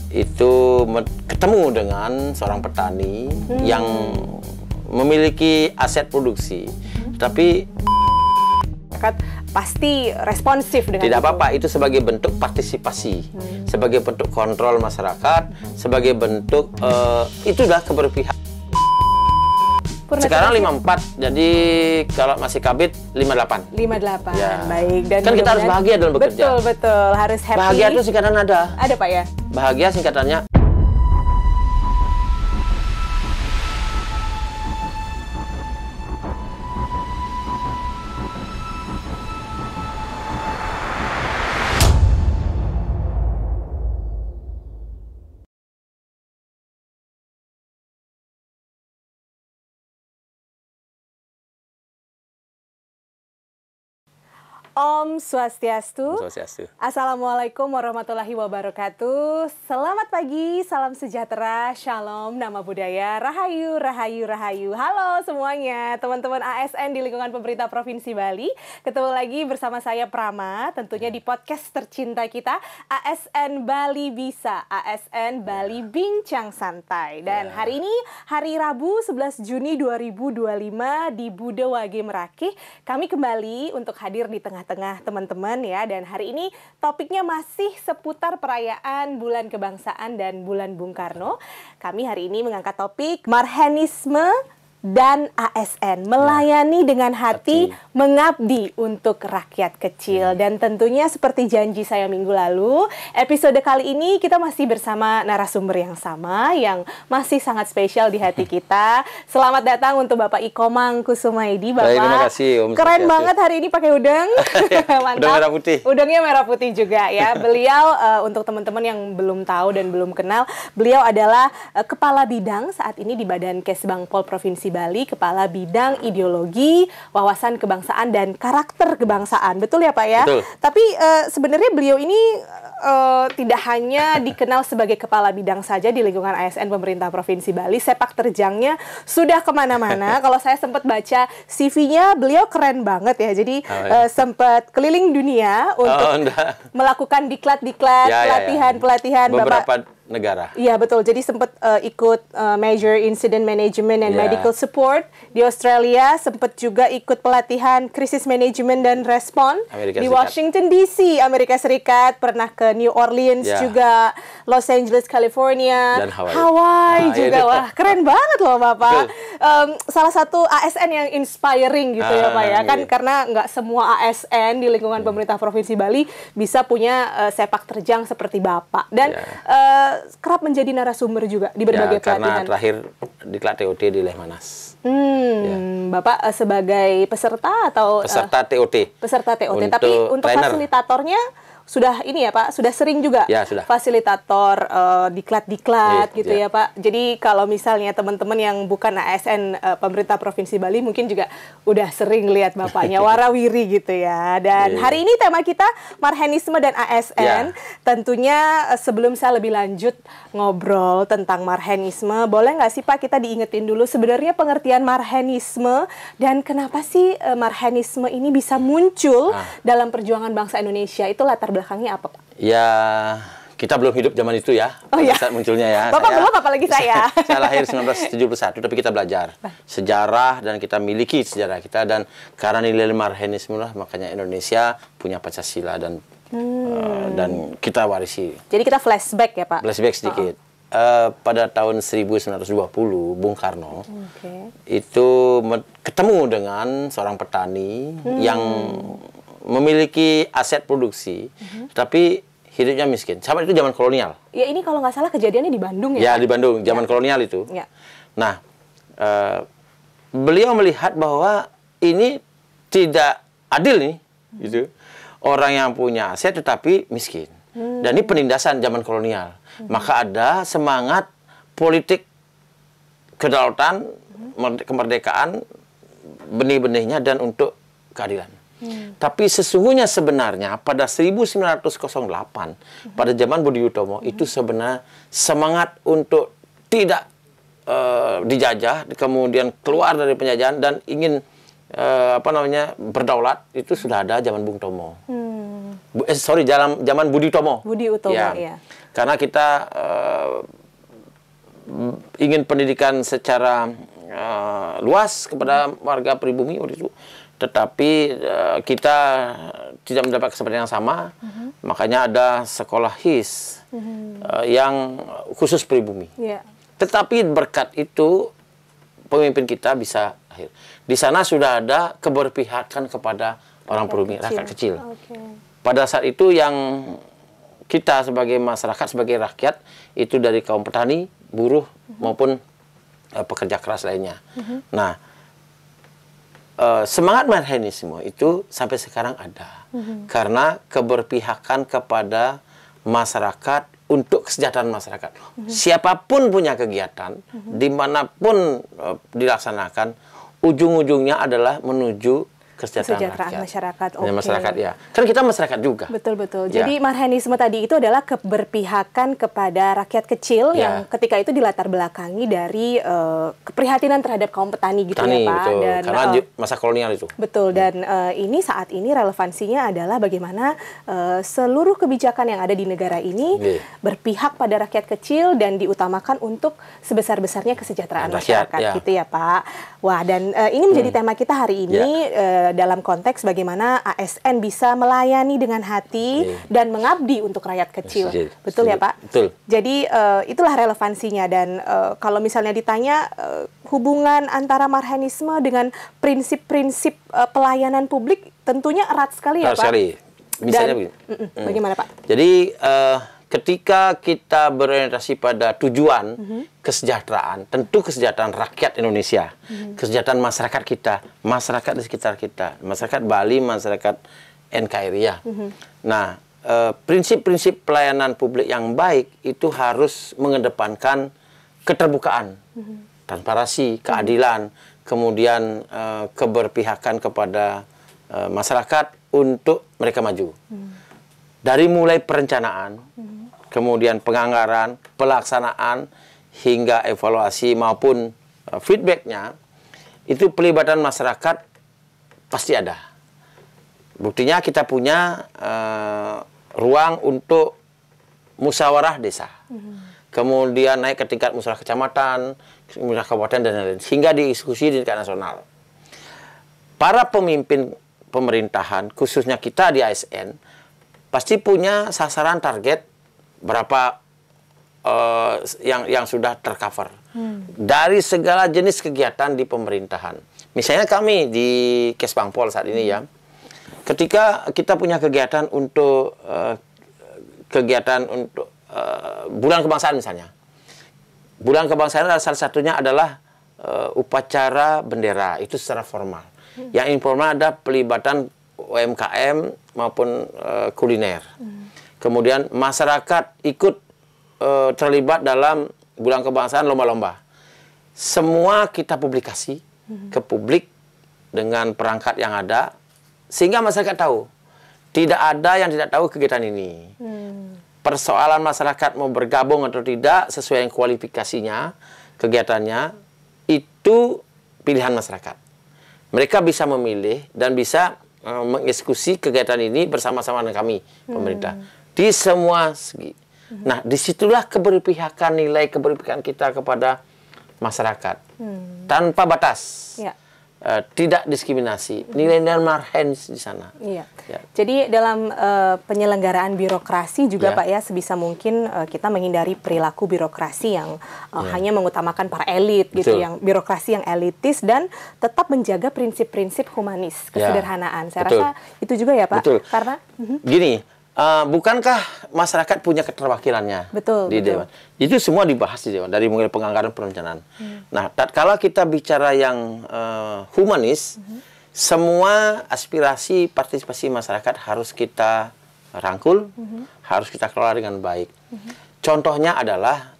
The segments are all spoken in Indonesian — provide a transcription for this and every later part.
itu ketemu dengan seorang petani yang memiliki aset produksi, tapi pasti responsif dengan tidak apa-apa, itu sebagai bentuk partisipasi, sebagai bentuk kontrol masyarakat, sebagai bentuk itulah keberpihakan. Sekarang 54, jadi kalau masih kabit 58. 58, ya. Baik. Dan kan kita harus bahagia dalam bekerja. Betul, harus happy. Bahagia itu singkatan ada. Ada Pak ya? Bahagia singkatannya. Om Swastiastu. Swastiastu. Assalamualaikum warahmatullahi wabarakatuh. Selamat pagi, salam sejahtera, shalom, nama budaya, rahayu, rahayu, rahayu. Halo semuanya, teman-teman ASN di lingkungan pemerintah Provinsi Bali. Ketemu lagi bersama saya Prama, tentunya di podcast tercinta kita, ASN Bali Bisa, ASN Bali Bincang Santai. Dan hari ini, hari Rabu 11 Juni 2025 di Bude Wage Merakih, kami kembali untuk hadir di tengah teman-teman ya, dan hari ini topiknya masih seputar perayaan Bulan Kebangsaan dan Bulan Bung Karno. Kami hari ini mengangkat topik marhenisme dan ASN, melayani dengan hati, mengabdi untuk rakyat kecil. Dan tentunya seperti janji saya minggu lalu, episode kali ini kita masih bersama narasumber yang sama, yang masih sangat spesial di hati kita. Selamat datang untuk Bapak Ikomang Kusumaidi. Bapak, terima kasih, Om. Keren banget hari ini pakai udang. Mantap. Udang merah putih. Udangnya merah putih juga ya. Beliau, untuk teman-teman yang belum tahu dan belum kenal, beliau adalah Kepala Bidang saat ini di Badan Kesbangpol Provinsi Bali, Kepala Bidang Ideologi, Wawasan Kebangsaan dan Karakter Kebangsaan. Betul ya Pak ya? Betul. Tapi sebenarnya beliau ini tidak hanya dikenal sebagai Kepala Bidang saja di lingkungan ASN pemerintah Provinsi Bali, sepak terjangnya sudah kemana-mana. Kalau saya sempat baca CV-nya, beliau keren banget ya. Jadi sempat keliling dunia untuk melakukan diklat-diklat, pelatihan-pelatihan. Beberapa negara. Iya betul, jadi sempat ikut Major Incident Management and Medical Support di Australia, sempat juga ikut pelatihan Krisis Management dan Respon di Washington DC, Amerika Serikat, pernah ke New Orleans juga, Los Angeles, California, dan Hawaii juga. Wah, keren banget loh Bapak. Salah satu ASN yang inspiring gitu ya Pak ya, kan karena nggak semua ASN di lingkungan pemerintah Provinsi Bali bisa punya sepak terjang seperti Bapak. Dan kerap menjadi narasumber juga di berbagai pelatihan. Karena terakhir diklat TOT di Lehmanas. Bapak sebagai peserta atau peserta TOT? Peserta TOT, tapi untuk fasilitatornya sudah ini ya Pak, sudah sering juga fasilitator diklat-diklat gitu ya Pak. Jadi kalau misalnya teman-teman yang bukan ASN pemerintah Provinsi Bali mungkin juga udah sering lihat Bapaknya warawiri gitu ya. Dan hari ini tema kita marhenisme dan ASN. Tentunya sebelum saya lebih lanjut ngobrol tentang marhenisme, boleh nggak sih Pak kita diingetin dulu sebenarnya pengertian marhenisme dan kenapa sih marhenisme ini bisa muncul dalam perjuangan bangsa Indonesia? Itu latar belakangnya apa Pak? Ya, kita belum hidup zaman itu ya, saat munculnya ya. Bapak belum, apalagi saya. Saya lahir 1971, tapi kita belajar sejarah dan kita miliki sejarah kita. Dan karena nilai marhenisme lah, makanya Indonesia punya Pancasila dan kita warisi. Jadi kita flashback ya Pak? Flashback sedikit. Pada tahun 1920, Bung Karno itu ketemu dengan seorang petani yang memiliki aset produksi, tapi hidupnya miskin. Sama itu zaman kolonial. Ya ini kalau nggak salah kejadiannya di Bandung ya? Ya di Bandung, zaman kolonial itu. Nah, beliau melihat bahwa ini tidak adil nih, gitu. Orang yang punya aset tetapi miskin. Dan ini penindasan zaman kolonial. Maka ada semangat politik kedaulatan, kemerdekaan, benih-benihnya dan untuk keadilan. Tapi sesungguhnya sebenarnya pada 1908 pada zaman Budi Utomo itu sebenarnya semangat untuk tidak dijajah, kemudian keluar dari penjajahan dan ingin berdaulat itu sudah ada zaman Bung Tomo. Zaman Budi Utomo. Budi Utomo ya. karena kita ingin pendidikan secara luas kepada warga pribumi waktu itu, tetapi kita tidak mendapat kesempatan yang sama, makanya ada sekolah HIS yang khusus pribumi. Tetapi berkat itu pemimpin kita bisa lahir. Di sana sudah ada keberpihakan kepada orang pribumi, rakyat kecil. Pada saat itu yang kita sebagai masyarakat, sebagai rakyat, itu dari kaum petani, buruh, maupun pekerja keras lainnya. Nah, semangat marhaenisme itu sampai sekarang ada. Karena keberpihakan kepada masyarakat untuk kesejahteraan masyarakat. Siapapun punya kegiatan, dimanapun dilaksanakan, ujung-ujungnya adalah menuju kesejahteraan masyarakat. Masyarakat ya. Kan kita masyarakat juga. Betul. Jadi marhaenisme tadi itu adalah keberpihakan kepada rakyat kecil yang ketika itu dilatar belakangi dari keprihatinan terhadap kaum petani gitu ya Pak. Betul. Dan karena masa kolonial itu. Betul. Dan ini saat ini relevansinya adalah bagaimana seluruh kebijakan yang ada di negara ini berpihak pada rakyat kecil dan diutamakan untuk sebesar-besarnya kesejahteraan masyarakat gitu ya Pak. Wah, dan ini menjadi tema kita hari ini. Dalam konteks bagaimana ASN bisa melayani dengan hati dan mengabdi untuk rakyat kecil. Betul ya Pak? Betul. Jadi itulah relevansinya, dan kalau misalnya ditanya hubungan antara marhaenisme dengan prinsip-prinsip pelayanan publik tentunya erat sekali ya Pak? Erat sekali. Misalnya begini. Bagaimana Pak? Jadi ketika kita berorientasi pada tujuan kesejahteraan, tentu kesejahteraan rakyat Indonesia, kesejahteraan masyarakat kita, masyarakat di sekitar kita, masyarakat Bali, masyarakat NKRI ya. Nah, prinsip-prinsip pelayanan publik yang baik itu harus mengedepankan keterbukaan, transparansi, keadilan, kemudian keberpihakan kepada masyarakat untuk mereka maju. Dari mulai perencanaan, kemudian penganggaran, pelaksanaan, hingga evaluasi maupun feedbacknya, itu pelibatan masyarakat pasti ada. Buktinya kita punya ruang untuk musyawarah desa. Kemudian naik ke tingkat musyawarah kecamatan, musyawarah kabupaten, dan lain-lain. Hingga diskusi di tingkat nasional. Para pemimpin pemerintahan, khususnya kita di ASN, pasti punya sasaran target berapa yang sudah tercover dari segala jenis kegiatan di pemerintahan. Misalnya kami di Kesbangpol saat ini ya, ketika kita punya kegiatan untuk bulan kebangsaan misalnya, bulan kebangsaan salah satunya adalah upacara bendera, itu secara formal. Yang informal ada pelibatan UMKM maupun kuliner. Kemudian masyarakat ikut terlibat dalam bulan kebangsaan, lomba-lomba. Semua kita publikasi ke publik dengan perangkat yang ada, sehingga masyarakat tahu. Tidak ada yang tidak tahu kegiatan ini. Persoalan masyarakat mau bergabung atau tidak sesuai dengan kualifikasinya, kegiatannya, itu pilihan masyarakat. Mereka bisa memilih dan bisa mengeksekusi kegiatan ini bersama-sama dengan kami, pemerintah. Di semua segi. Nah, disitulah keberpihakan, nilai keberpihakan kita kepada masyarakat. Tanpa batas. Tidak diskriminasi. Nilai-nilai marhaenis di sana. Jadi dalam penyelenggaraan birokrasi juga Pak ya, sebisa mungkin kita menghindari perilaku birokrasi yang hanya mengutamakan para elit gitu, yang birokrasi yang elitis, dan tetap menjaga prinsip-prinsip humanis, kesederhanaan. Saya rasa itu juga ya Pak. Karena gini, bukankah masyarakat punya keterwakilannya di Dewan? Itu semua dibahas di Dewan, dari mulai penganggaran, perencanaan. Nah, kalau kita bicara yang humanis, semua aspirasi partisipasi masyarakat harus kita rangkul, harus kita kelola dengan baik. Contohnya adalah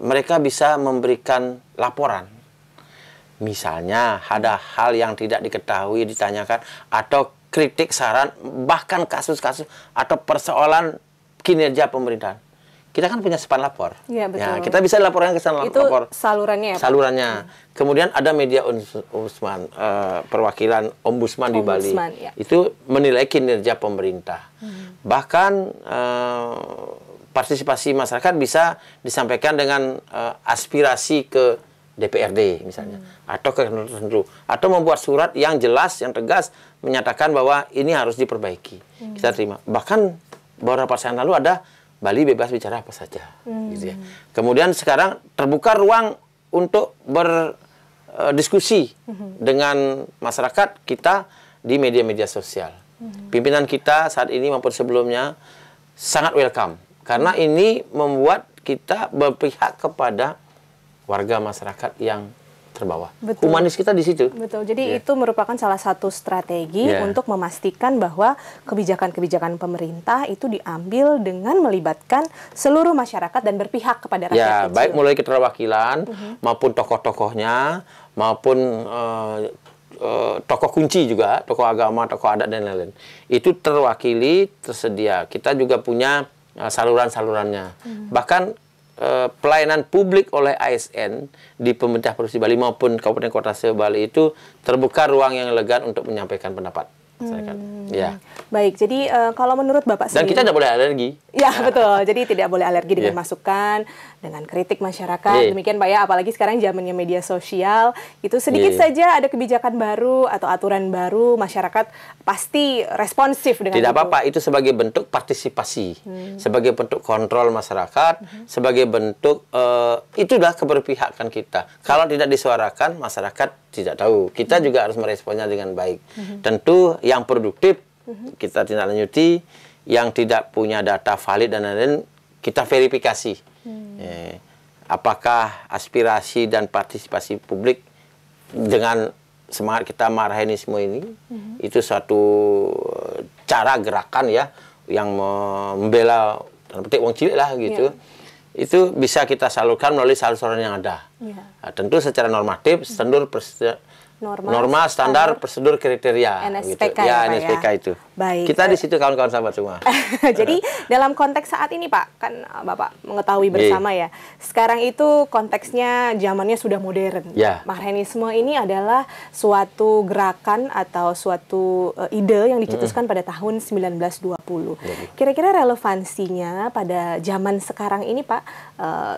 mereka bisa memberikan laporan. Misalnya ada hal yang tidak diketahui, ditanyakan, atau kritik, saran, bahkan kasus-kasus atau persoalan kinerja pemerintahan. Kita kan punya sepan lapor. Ya, betul. Kita bisa laporkan ke sana. Itu lapor. salurannya ya, Pak? Salurannya. Kemudian ada media ombudsman, perwakilan ombudsman di Bali. Itu menilai kinerja pemerintah. Bahkan partisipasi masyarakat bisa disampaikan dengan aspirasi ke DPRD misalnya, atau ke tertentu, atau membuat surat yang jelas, yang tegas menyatakan bahwa ini harus diperbaiki. Kita terima. Bahkan beberapa saat lalu ada Bali bebas bicara apa saja, gitu ya. Kemudian sekarang terbuka ruang untuk berdiskusi dengan masyarakat kita di media-media sosial. Pimpinan kita saat ini maupun sebelumnya sangat welcome, karena ini membuat kita berpihak kepada warga masyarakat yang terbawah. Betul. Humanis kita di situ. Betul. Jadi itu merupakan salah satu strategi untuk memastikan bahwa kebijakan-kebijakan pemerintah itu diambil dengan melibatkan seluruh masyarakat dan berpihak kepada rakyat kecil. Baik mulai keterwakilan maupun tokoh-tokohnya maupun tokoh kunci juga, tokoh agama, tokoh adat dan lain-lain. Itu terwakili, tersedia. Kita juga punya saluran-salurannya. Bahkan pelayanan publik oleh ASN di pemerintah Provinsi Bali maupun Kabupaten Kota se-Bali itu terbuka ruang yang elegan untuk menyampaikan pendapat masyarakat. Ya. Baik, jadi kalau menurut Bapak sendiri... Dan kita tidak boleh alergi. Ya, betul. Jadi tidak boleh alergi dengan masukan, dengan kritik masyarakat. Demikian Pak ya, apalagi sekarang zamannya media sosial. Itu sedikit saja ada kebijakan baru atau aturan baru, masyarakat pasti responsif dengan Tidak itu. apa-apa, itu sebagai bentuk partisipasi, sebagai bentuk kontrol masyarakat, sebagai bentuk itulah keberpihakan kita. Kalau tidak disuarakan, masyarakat tidak tahu. Kita juga harus meresponnya dengan baik. Tentu yang produktif kita tindak lanjuti, yang tidak punya data valid dan lain-lain kita verifikasi. Apakah aspirasi dan partisipasi publik dengan semangat kita marhaenisme ini itu suatu cara gerakan ya yang membela petik wong cilik lah gitu. Itu bisa kita salurkan melalui saluran yang ada. Nah, tentu secara normatif, norma, standar, prosedur, kriteria. NSPK gitu. Ya, NSPK itu. Baik. Kita di situ kawan-kawan sahabat semua. Jadi dalam konteks saat ini Pak, kan Bapak mengetahui bersama ya, sekarang itu konteksnya zamannya sudah modern. Marhaenisme ini adalah suatu gerakan atau suatu ide yang dicetuskan pada tahun 1920. Kira-kira relevansinya pada zaman sekarang ini Pak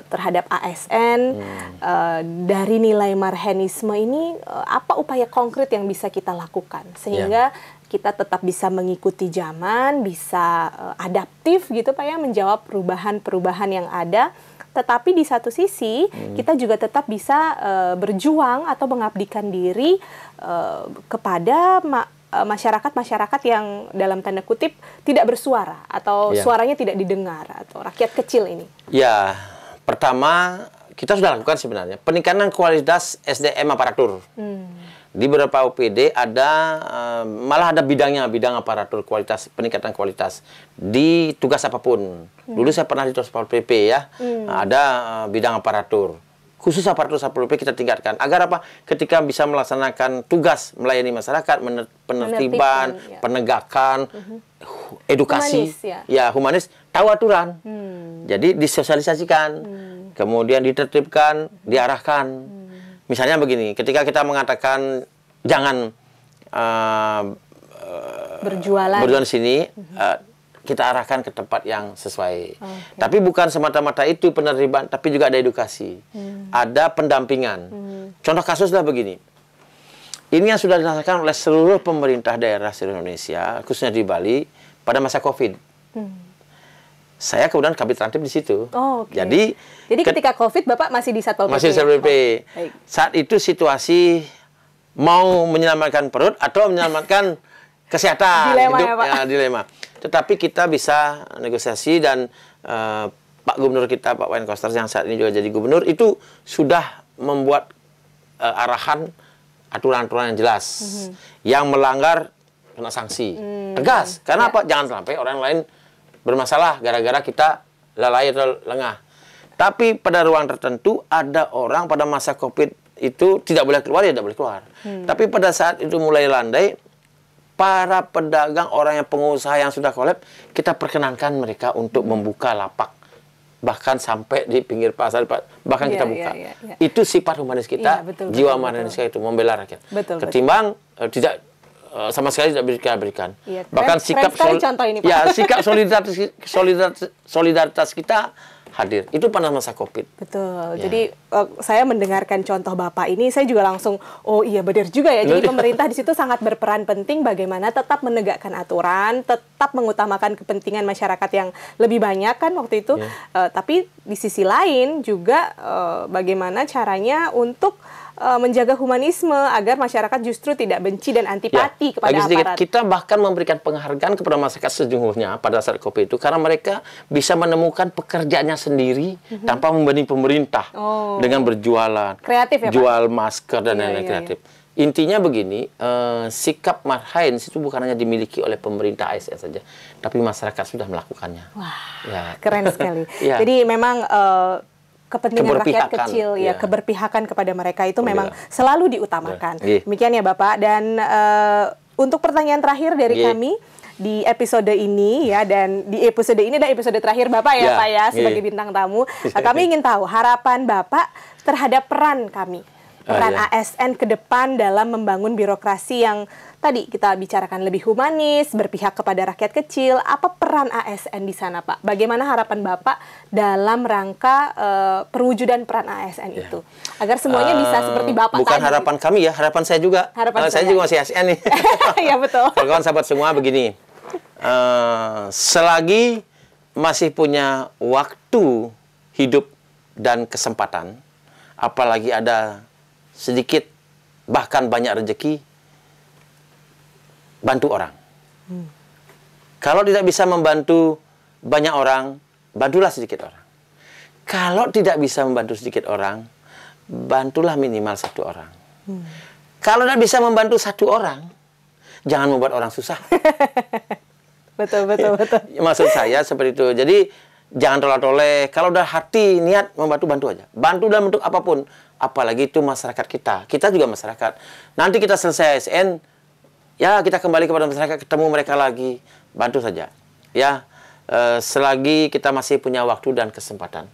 terhadap ASN, dari nilai marhaenisme ini apa upaya konkret yang bisa kita lakukan sehingga kita tetap bisa mengikuti zaman, bisa adaptif gitu Pak ya, menjawab perubahan-perubahan yang ada, tetapi di satu sisi kita juga tetap bisa berjuang atau mengabdikan diri kepada masyarakat-masyarakat yang dalam tanda kutip tidak bersuara atau suaranya tidak didengar atau rakyat kecil ini. Ya, pertama kita sudah lakukan sebenarnya peningkatan kualitas SDM aparatur. Di beberapa OPD ada malah ada bidangnya, bidang aparatur kualitas, peningkatan kualitas di tugas apapun. Dulu saya pernah di Satpol PP ya, ada bidang aparatur. Khusus aparatur Satpol PP kita tingkatkan agar apa? Ketika bisa melaksanakan tugas melayani masyarakat, penertiban, penegakan, edukasi, humanis, tahu aturan. Jadi disosialisasikan, kemudian ditertibkan, diarahkan. Misalnya begini, ketika kita mengatakan jangan berjualan di sini, kita arahkan ke tempat yang sesuai. Tapi bukan semata-mata itu penertiban, tapi juga ada edukasi, ada pendampingan. Contoh kasuslah begini. Ini yang sudah dilaksanakan oleh seluruh pemerintah daerah seluruh Indonesia, khususnya di Bali pada masa COVID. Saya kemudian kabit transtip di situ. Jadi ketika COVID Bapak masih di Satpol PP. Masih di Satpol PP. Saat itu situasi mau menyelamatkan perut atau menyelamatkan kesehatan, dilema hidup, ya, Pak. Dilema. Tetapi kita bisa negosiasi dan Pak Gubernur kita, Pak Wayan Koster yang saat ini juga jadi gubernur, itu sudah membuat arahan aturan-aturan yang jelas. Yang melanggar kena sanksi. Tegas. Karena apa? Jangan sampai orang lain bermasalah gara-gara kita lalai atau lengah. Tapi pada ruang tertentu ada orang pada masa COVID itu tidak boleh keluar, ya tidak boleh keluar. Tapi pada saat itu mulai landai, para pedagang, orang yang pengusaha yang sudah kolab, kita perkenankan mereka untuk membuka lapak. Bahkan sampai di pinggir pasar, bahkan kita buka. Itu sifat humanis kita, jiwa humanis kita itu, membela rakyat. Ketimbang tidak sama sekali tidak berikan. Iya, Bahkan sikap contoh ini, Pak. ya, sikap solidaritas kita hadir. Itu pada masa Covid. Betul. Ya. Jadi saya mendengarkan contoh Bapak ini, saya juga langsung, oh iya benar juga ya. Jadi pemerintah di situ sangat berperan penting bagaimana tetap menegakkan aturan, tetap mengutamakan kepentingan masyarakat yang lebih banyak kan waktu itu. Ya. Tapi di sisi lain juga bagaimana caranya untuk menjaga humanisme agar masyarakat justru tidak benci dan antipati kepada aparat. Kita bahkan memberikan penghargaan kepada masyarakat sejujurnya pada saat Covid itu karena mereka bisa menemukan pekerjaannya sendiri tanpa membanding pemerintah dengan berjualan, kreatif ya, jual masker dan lain-lain iya. kreatif. Intinya begini, sikap Marhaens itu bukan hanya dimiliki oleh pemerintah ASN saja, tapi masyarakat sudah melakukannya. Wah, ya. Keren sekali. Ya. Jadi memang kepentingan rakyat kecil, ya, keberpihakan kepada mereka itu memang selalu diutamakan. Demikian ya Bapak. Dan untuk pertanyaan terakhir dari kami di episode ini ya, dan di episode ini adalah episode terakhir Bapak ya Pak ya sebagai bintang tamu. Kami ingin tahu harapan Bapak terhadap peran kami. Peran ASN ke depan dalam membangun birokrasi yang tadi kita bicarakan lebih humanis, berpihak kepada rakyat kecil. Apa peran ASN di sana, Pak? Bagaimana harapan Bapak dalam rangka perwujudan peran ASN itu? Agar semuanya bisa seperti Bapak bukan tadi. harapan kami ya, harapan saya juga. Saya juga masih ASN nih. Ya betul. Kawan sahabat semua begini, selagi masih punya waktu hidup dan kesempatan, apalagi ada sedikit bahkan banyak rezeki, bantu orang. Kalau tidak bisa membantu banyak orang, bantulah sedikit orang. Kalau tidak bisa membantu sedikit orang, bantulah minimal satu orang. Kalau tidak bisa membantu satu orang, jangan membuat orang susah. Betul. Maksud saya seperti itu. Jadi jangan tolak-toleh. Kalau udah hati niat membantu, bantu aja. Bantu dalam bentuk apapun. Apalagi itu masyarakat kita. Kita juga masyarakat. Nanti kita selesai ASN, ya kita kembali kepada masyarakat, ketemu mereka lagi. Bantu saja. Ya, selagi kita masih punya waktu dan kesempatan.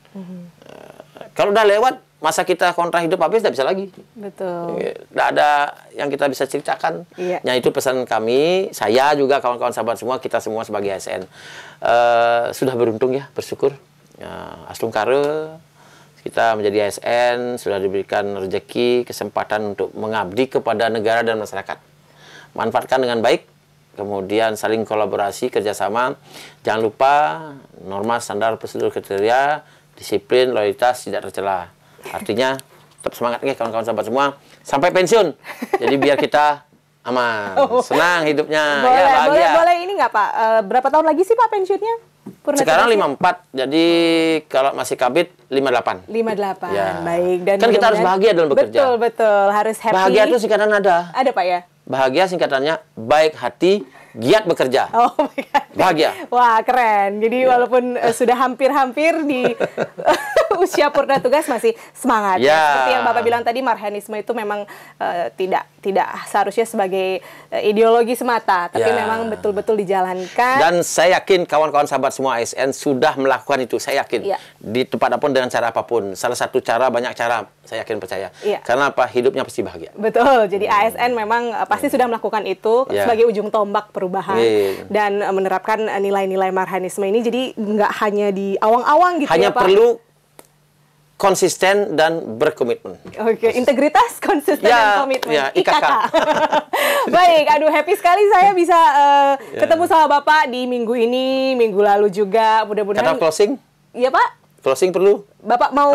Kalau udah lewat, masa kita kontrak hidup habis, tidak bisa lagi. Betul. Tidak ada yang kita bisa ceritakan. Iya. Nah, itu pesan kami, saya juga, kawan-kawan sahabat semua, kita semua sebagai ASN. Sudah beruntung ya, bersyukur. Astungkare, kita menjadi ASN, sudah diberikan rezeki, kesempatan untuk mengabdi kepada negara dan masyarakat. Manfaatkan dengan baik, kemudian saling kolaborasi, kerjasama. Jangan lupa norma, standar, prosedur, kriteria, disiplin, loyalitas, tidak tercela. Artinya, tetap semangat nih kawan-kawan sahabat semua, sampai pensiun. Jadi biar kita aman, senang hidupnya, boleh, ya bahagia. Boleh ini nggak Pak? Berapa tahun lagi sih Pak pensiunnya? Sekarang 54, jadi kalau masih kabit 58. 58, ya. Baik. Dan kan kita harus bahagia dalam bekerja. Betul, harus happy. Bahagia itu singkatan ada. Ada Pak ya? Bahagia singkatannya baik hati, giat bekerja. Oh my God. Bahagia. Wah, keren. Jadi walaupun sudah hampir-hampir di usia purna tugas masih semangat. Ya. Seperti yang Bapak bilang tadi, Marhaenisme itu memang tidak seharusnya sebagai ideologi semata, tapi memang betul-betul dijalankan. Dan saya yakin kawan-kawan sahabat semua ASN sudah melakukan itu. Saya yakin. Di tempat apapun dengan cara apapun. Salah satu cara, banyak cara. Saya yakin percaya. Karena apa? Hidupnya pasti bahagia. Betul. Jadi ASN memang pasti sudah melakukan itu sebagai ujung tombak perubahan dan menerapkan nilai-nilai Marhaenisme ini. Jadi nggak hanya di awang-awang gitu hanya ya Pak. Perlu konsisten dan berkomitmen. Oke, integritas, konsisten dan komitmen. Ya, IKK. Baik, aduh happy sekali saya bisa ketemu sama Bapak di minggu ini, minggu lalu juga. Mudah-mudahan. Kata closing? Iya Pak. Closing perlu? Bapak mau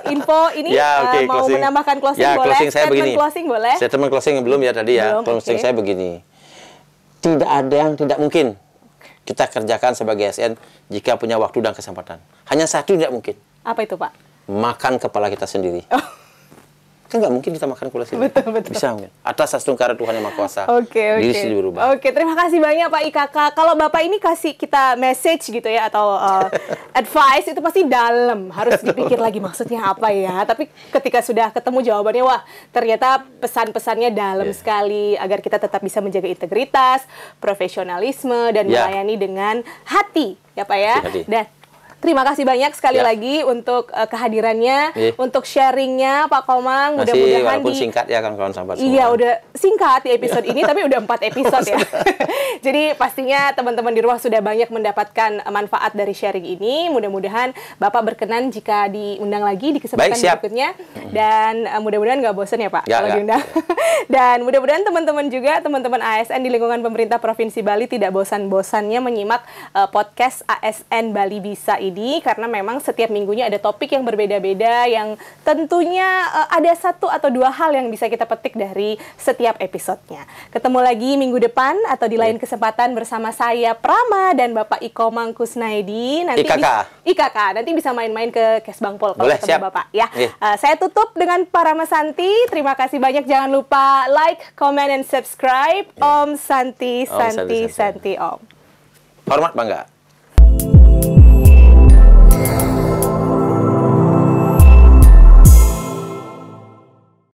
info ini? Mau closing. menambahkan closing boleh? Closing saya begini. Closing boleh? Statement closing belum ya tadi ya. Belum, closing saya begini. Tidak ada yang tidak mungkin kita kerjakan sebagai ASN jika punya waktu dan kesempatan. Hanya satu tidak mungkin. Apa itu Pak? Makan kepala kita sendiri. Kan nggak mungkin kita makan kepala sendiri. Betul. Bisa mungkin. Atas astungkara Tuhan Yang Maha Kuasa. Oke. Diri sendiri berubah. Oke, terima kasih banyak Pak IKK. Kalau Bapak ini kasih kita message gitu ya, atau advice, itu pasti dalam. Harus dipikir lagi maksudnya apa ya. Tapi ketika sudah ketemu jawabannya, wah ternyata pesan-pesannya dalam sekali. Agar kita tetap bisa menjaga integritas, profesionalisme, dan melayani dengan hati. Ya Pak ya. Hati. Dan Terima kasih banyak sekali Ya. lagi untuk kehadirannya, untuk sharingnya Pak Komang. Masih Mudah-mudahan walaupun singkat ya kawan-kawan sahabat semua. Iya, udah singkat di episode ini, tapi udah 4 episode ya. Jadi pastinya teman-teman di rumah sudah banyak mendapatkan manfaat dari sharing ini. Mudah-mudahan Bapak berkenan jika diundang lagi di kesempatan Baik, siap. berikutnya. Dan mudah-mudahan nggak bosan ya Pak kalau Nggak. diundang. Dan mudah-mudahan teman-teman juga, teman-teman ASN di lingkungan pemerintah Provinsi Bali tidak bosan-bosannya menyimak podcast ASN Bali Bisa ini. Karena memang setiap minggunya ada topik yang berbeda-beda yang tentunya ada 1 atau 2 hal yang bisa kita petik dari setiap episodenya. Ketemu lagi minggu depan atau di lain kesempatan bersama saya Prama dan Bapak Iko Mangkusnaidi. Nanti IKK. Nanti bisa main-main ke Kesbangpol kalau Boleh, ketemu siap. Bapak ya. Saya tutup dengan Parama Santi. Terima kasih banyak. Jangan lupa like, comment, and subscribe. Om Santi, Santi, Santi, Om. Hormat bangga.